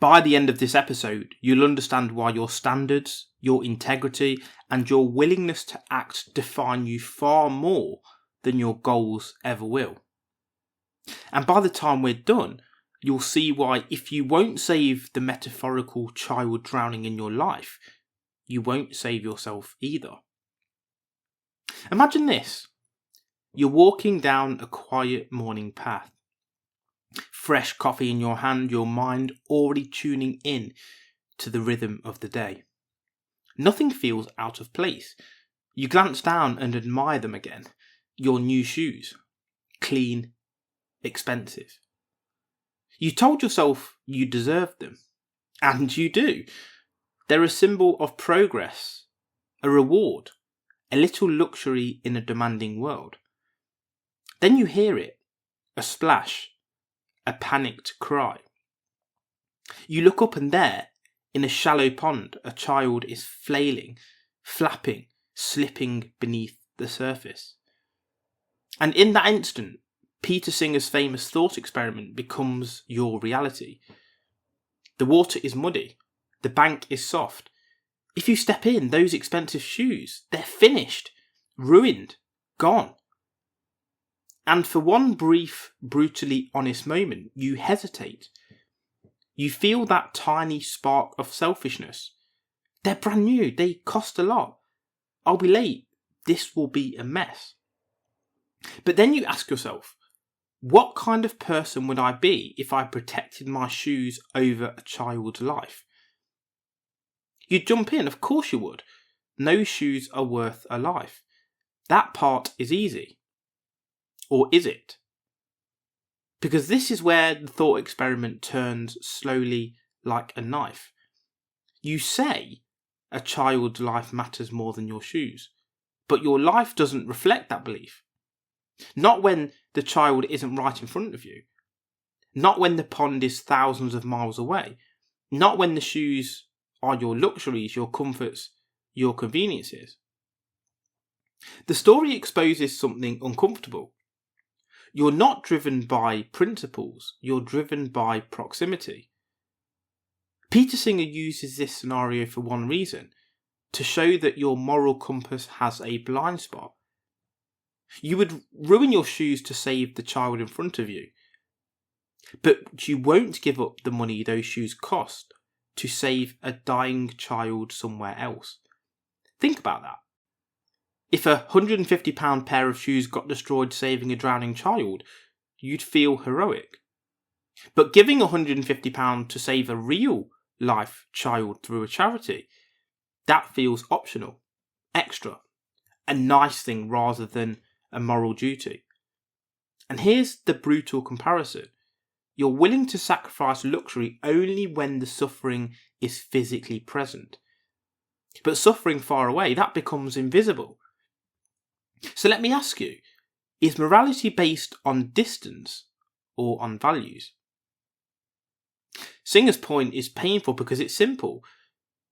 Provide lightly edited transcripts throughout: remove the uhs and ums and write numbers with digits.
By the end of this episode, you'll understand why your standards, your integrity, and your willingness to act define you far more than your goals ever will. And by the time we're done, you'll see why if you won't save the metaphorical child drowning in your life, you won't save yourself either. Imagine this. You're walking down a quiet morning path. Fresh coffee in your hand, your mind already tuning in to the rhythm of the day. Nothing feels out of place. You glance down and admire them again. Your new shoes. Clean, expensive. You told yourself you deserved them. And you do. They're a symbol of progress, a reward, a little luxury in a demanding world. Then you hear it, a splash, a panicked cry. You look up and there, in a shallow pond, a child is flailing, flapping, slipping beneath the surface. And in that instant, Peter Singer's famous thought experiment becomes your reality. The water is muddy, the bank is soft. If you step in, those expensive shoes, they're finished, ruined, gone. And for one brief, brutally honest moment, you hesitate. You feel that tiny spark of selfishness. They're brand new, they cost a lot. I'll be late, this will be a mess. But then you ask yourself, what kind of person would I be if I protected my shoes over a child's life? You'd jump in, of course you would. No shoes are worth a life. That part is easy. Or is it? Because this is where the thought experiment turns slowly like a knife. You say a child's life matters more than your shoes, but your life doesn't reflect that belief. Not when the child isn't right in front of you. Not when the pond is thousands of miles away. Not when the shoes are your luxuries, your comforts, your conveniences. The story exposes something uncomfortable. You're not driven by principles, you're driven by proximity. Peter Singer uses this scenario for one reason, to show that your moral compass has a blind spot. You would ruin your shoes to save the child in front of you, but you won't give up the money those shoes cost to save a dying child somewhere else. Think about that. If a £150 pair of shoes got destroyed saving a drowning child, you'd feel heroic. But giving £150 to save a real life child through a charity, that feels optional, extra, a nice thing rather than a moral duty. And here's the brutal comparison. You're willing to sacrifice luxury only when the suffering is physically present. But suffering far away, that becomes invisible. So let me ask you, is morality based on distance or on values? Singer's point is painful because it's simple.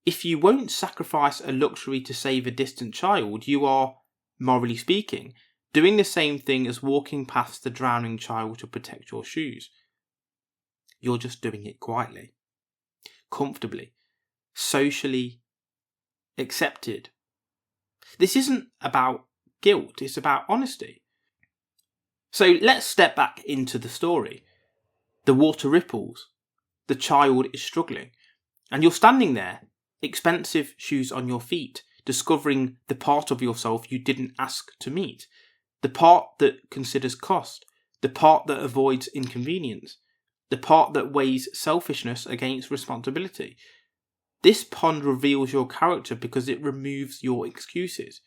If you won't sacrifice a luxury to save a distant child, you are, morally speaking, doing the same thing as walking past the drowning child to protect your shoes. You're just doing it quietly, comfortably, socially accepted. This isn't about guilt, it's about honesty. So let's step back into the story. The water ripples, the child is struggling, and you're standing there, expensive shoes on your feet, discovering the part of yourself you didn't ask to meet, the part that considers cost, the part that avoids inconvenience, the part that weighs selfishness against responsibility. This pond reveals your character because it removes your excuses.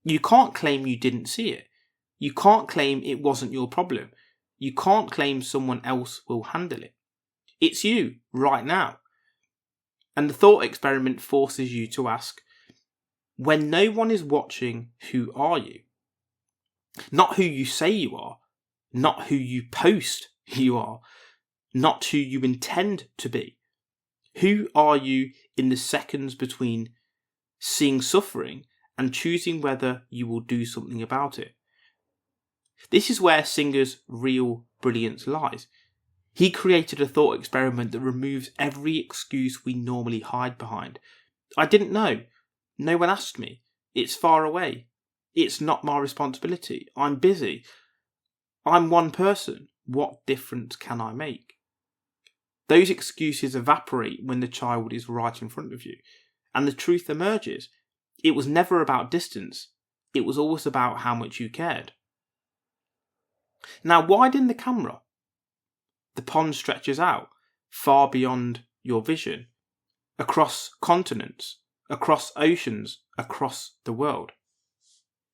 You can't claim you didn't see it. You can't claim it wasn't your problem. You can't claim someone else will handle it. It's you, right now. And the thought experiment forces you to ask, when no one is watching, who are you? Not who you say you are, not who you post you are, not who you intend to be. Who are you in the seconds between seeing suffering and choosing whether you will do something about it? This is where Singer's real brilliance lies. He created a thought experiment that removes every excuse we normally hide behind. I didn't know. No one asked me. It's far away. It's not my responsibility. I'm busy. I'm one person. What difference can I make? Those excuses evaporate when the child is right in front of you, and the truth emerges. It was never about distance. It was always about how much you cared. Now widen the camera. The pond stretches out, far beyond your vision, across continents, across oceans, across the world.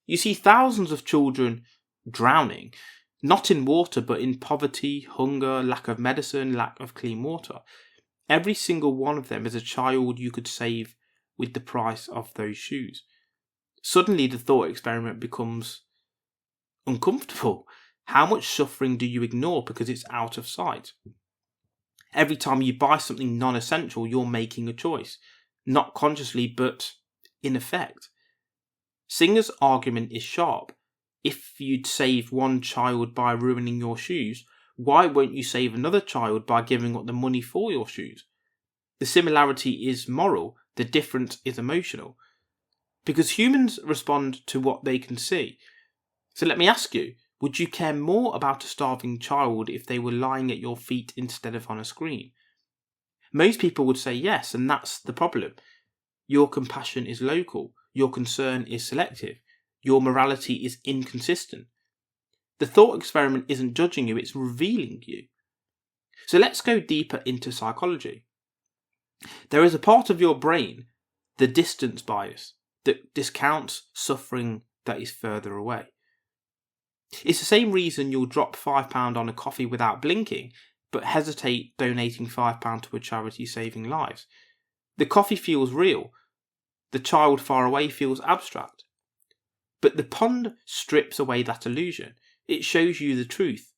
You see thousands of children drowning, not in water, but in poverty, hunger, lack of medicine, lack of clean water. Every single one of them is a child you could save with the price of those shoes. Suddenly the thought experiment becomes uncomfortable. How much suffering do you ignore because it's out of sight? Every time you buy something non-essential, you're making a choice. Not consciously, but in effect. Singer's argument is sharp. If you'd save one child by ruining your shoes, why won't you save another child by giving up the money for your shoes? The similarity is moral, the difference is emotional. Because humans respond to what they can see. So let me ask you, would you care more about a starving child if they were lying at your feet instead of on a screen? Most people would say yes, and that's the problem. Your compassion is local, your concern is selective, your morality is inconsistent. The thought experiment isn't judging you, it's revealing you. So let's go deeper into psychology. There is a part of your brain, the distance bias, that discounts suffering that is further away. It's the same reason you'll drop £5 on a coffee without blinking, but hesitate donating £5 to a charity saving lives. The coffee feels real. The child far away feels abstract. But the pond strips away that illusion. It shows you the truth.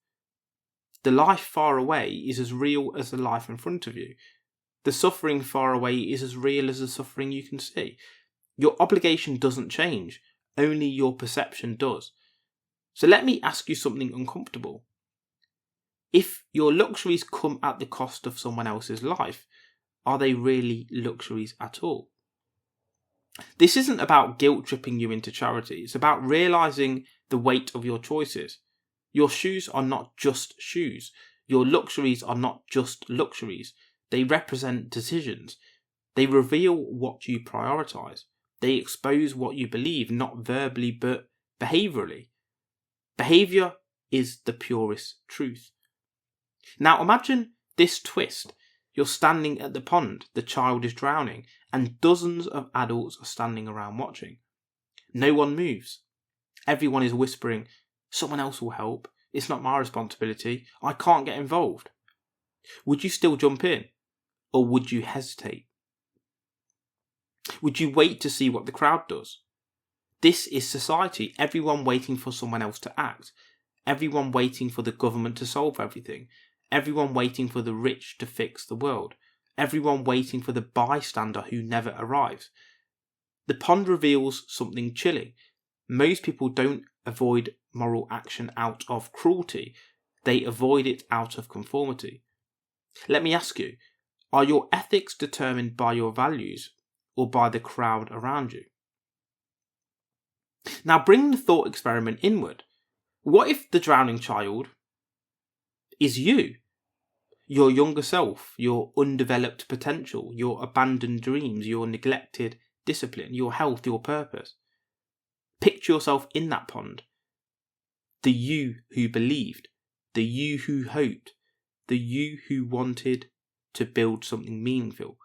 The life far away is as real as the life in front of you. The suffering far away is as real as the suffering you can see. Your obligation doesn't change, only your perception does. So let me ask you something uncomfortable. If your luxuries come at the cost of someone else's life, are they really luxuries at all? This isn't about guilt tripping you into charity. It's about realising the weight of your choices. Your shoes are not just shoes. Your luxuries are not just luxuries. They represent decisions. They reveal what you prioritise. They expose what you believe, not verbally but behaviourally. Behaviour is the purest truth. Now imagine this twist. You're standing at the pond, the child is drowning, and dozens of adults are standing around watching. No one moves. Everyone is whispering, someone else will help. It's not my responsibility. I can't get involved. Would you still jump in? Or would you hesitate? Would you wait to see what the crowd does? This is society, everyone waiting for someone else to act, everyone waiting for the government to solve everything, everyone waiting for the rich to fix the world, everyone waiting for the bystander who never arrives. The pond reveals something chilling. Most people don't avoid moral action out of cruelty, they avoid it out of conformity. Let me ask you, are your ethics determined by your values or by the crowd around you? Now bring the thought experiment inward. What if the drowning child is you? Your younger self, your undeveloped potential, your abandoned dreams, your neglected discipline, your health, your purpose. Picture yourself in that pond. The you who believed, the you who hoped, the you who wanted to build something meaningful.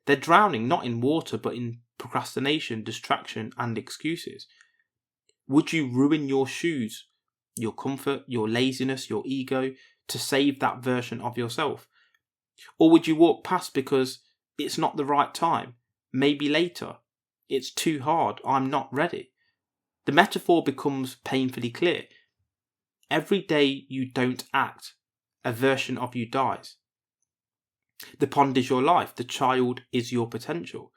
They're drowning not in water but in procrastination, distraction and excuses. Would you ruin your shoes, your comfort, your laziness, your ego to save that version of yourself? Or would you walk past because it's not the right time, maybe later, it's too hard, I'm not ready? The metaphor becomes painfully clear. Every day you don't act, a version of you dies. The pond is your life, the child is your potential,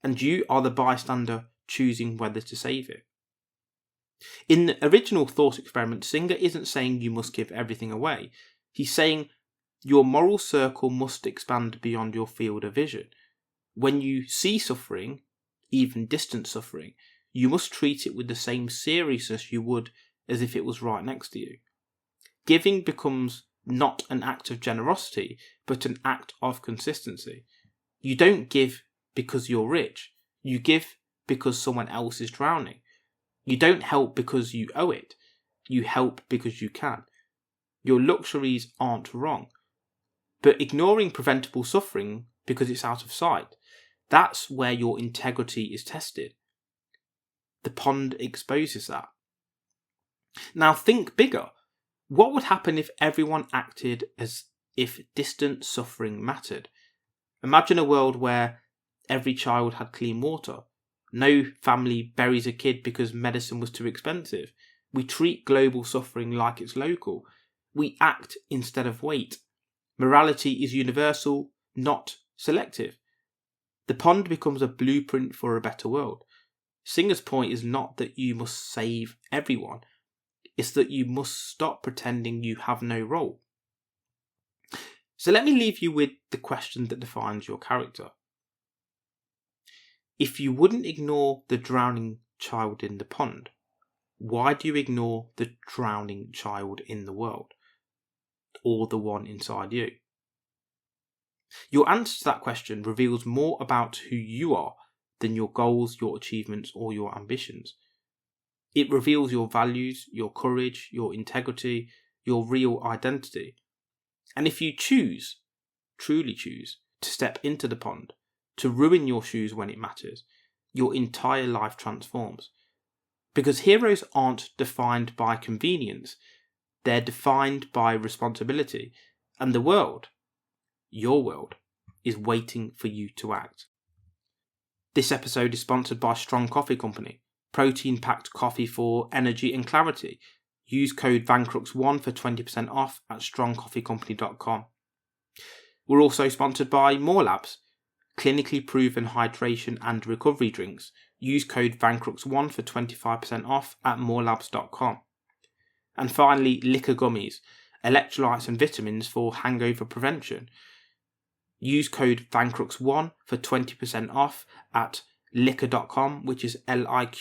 and you are the bystander choosing whether to save it. In the original thought experiment, Singer isn't saying you must give everything away. He's saying Your moral circle must expand beyond your field of vision. When you see suffering, even distant suffering, you must treat it with the same seriousness you would as if it was right next to you. Giving becomes not an act of generosity, but an act of consistency. You don't give because you're rich. You give because someone else is drowning. You don't help because you owe it. You help because you can. Your luxuries aren't wrong. But ignoring preventable suffering because it's out of sight, that's where your integrity is tested. The pond exposes that. Now think bigger. What would happen if everyone acted as if distant suffering mattered? Imagine a world where every child had clean water. No family buries a kid because medicine was too expensive. We treat global suffering like it's local. We act instead of wait. Morality is universal, not selective. The pond becomes a blueprint for a better world. Singer's point is not that you must save everyone. It's that you must stop pretending you have no role. So let me leave you with the question that defines your character. If you wouldn't ignore the drowning child in the pond, why do you ignore the drowning child in the world? Or the one inside you? Your answer to that question reveals more about who you are than your goals, your achievements, or your ambitions. It reveals your values, your courage, your integrity, your real identity. And if you choose, truly choose, to step into the pond, to ruin your shoes when it matters, your entire life transforms. Because heroes aren't defined by convenience, they're defined by responsibility. And the world, your world, is waiting for you to act. This episode is sponsored by Strong Coffee Company, protein-packed coffee for energy and clarity. Use code Vancrux1 for 20% off at strongcoffeecompany.com. We're also sponsored by More Labs, clinically proven hydration and recovery drinks. Use code Vancrux1 for 25% off at morelabs.com. And finally, Liquor Gummies, electrolytes and vitamins for hangover prevention. Use code Vancrux1 for 20% off at liquor.com, which is liqure.com.